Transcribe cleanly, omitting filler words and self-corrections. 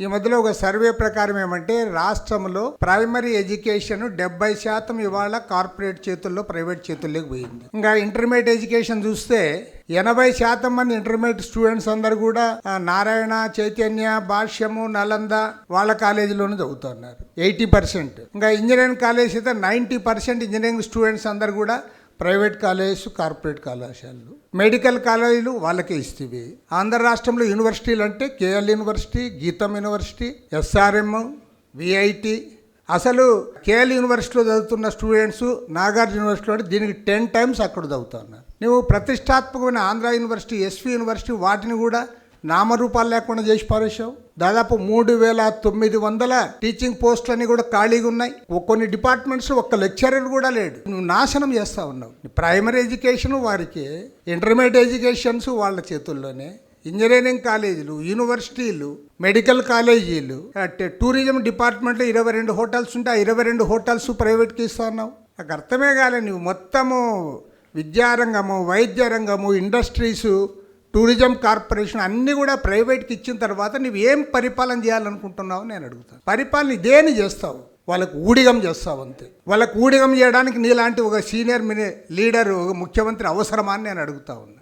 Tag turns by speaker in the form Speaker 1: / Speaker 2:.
Speaker 1: ఈ మధ్యలో ఒక సర్వే ప్రకారం ఏమంటే రాష్ట్రంలో ప్రైమరీ ఎడ్యుకేషన్ 70% ఇవాళ కార్పొరేట్ చేతుల్లో, ప్రైవేట్ చేతుల్లోకి పోయింది. ఇంకా ఇంటర్మీడియట్ ఎడ్యుకేషన్ చూస్తే 80% మంది ఇంటర్మీడియట్ స్టూడెంట్స్ అందరు కూడా నారాయణ, చైతన్య, భాష్యము, నలంద వాళ్ళ కాలేజీలోనే చదువుతున్నారు 80%. ఇంకా ఇంజనీరింగ్ కాలేజ్ అయితే 90% ఇంజనీరింగ్ స్టూడెంట్స్ అందరు కూడా ప్రైవేట్ కాలేజెస్, కార్పొరేట్ కళాశాలలు. మెడికల్ కాలేజీలు వాళ్ళకే ఇస్తేవి. ఆంధ్ర రాష్ట్రంలో యూనివర్సిటీలు అంటే కేఎల్ యూనివర్సిటీ, గీతం యూనివర్సిటీ, ఎస్ఆర్ఎం, విఐటి. అసలు కేఎల్ యూనివర్సిటీలో చదువుతున్న స్టూడెంట్స్ నాగార్జున యూనివర్సిటీలో అంటే దీనికి 10 times అక్కడ చదువుతున్నారు. నువ్వు ప్రతిష్టాత్మకమైన ఆంధ్ర యూనివర్సిటీ, ఎస్వి యూనివర్సిటీ వాటిని కూడా నామరూపాలు లేకుండా చేసి పారేశావు. దాదాపు 3900 టీచింగ్ పోస్టులన్నీ కూడా ఖాళీగా ఉన్నాయి. కొన్ని డిపార్ట్మెంట్స్ ఒక్క లెక్చరర్ కూడా లేడు. నువ్వు నాశనం చేస్తా ఉన్నావు. ప్రైమరీ ఎడ్యుకేషన్ వారికి, ఇంటర్మీడియట్ ఎడ్యుకేషన్స్ వాళ్ళ చేతుల్లోనే, ఇంజనీరింగ్ కాలేజీలు, యూనివర్సిటీలు, మెడికల్ కాలేజీలు, టూరిజం డిపార్ట్మెంట్లో 22 హోటల్స్ ఉంటే ఆ 22 హోటల్స్ ప్రైవేట్కి ఇస్తా ఉన్నావు. నాకు అర్థమే కాలే. నువ్వు మొత్తము విద్యారంగము, వైద్య రంగము, ఇండస్ట్రీసు, టూరిజం కార్పొరేషన్ అన్నీ కూడా ప్రైవేట్కి ఇచ్చిన తర్వాత నువ్వు ఏం పరిపాలన చేయాలనుకుంటున్నావు నేను అడుగుతాను. పరిపాలన ఇదేని చేస్తావు, వాళ్ళకు ఊడిగం చేస్తావు అంతే. వాళ్ళకు ఊడిగం చేయడానికి నీలాంటి ఒక సీనియర్ లీడర్, ఒక ముఖ్యమంత్రి అవసరమా అని నేను అడుగుతా ఉన్నా.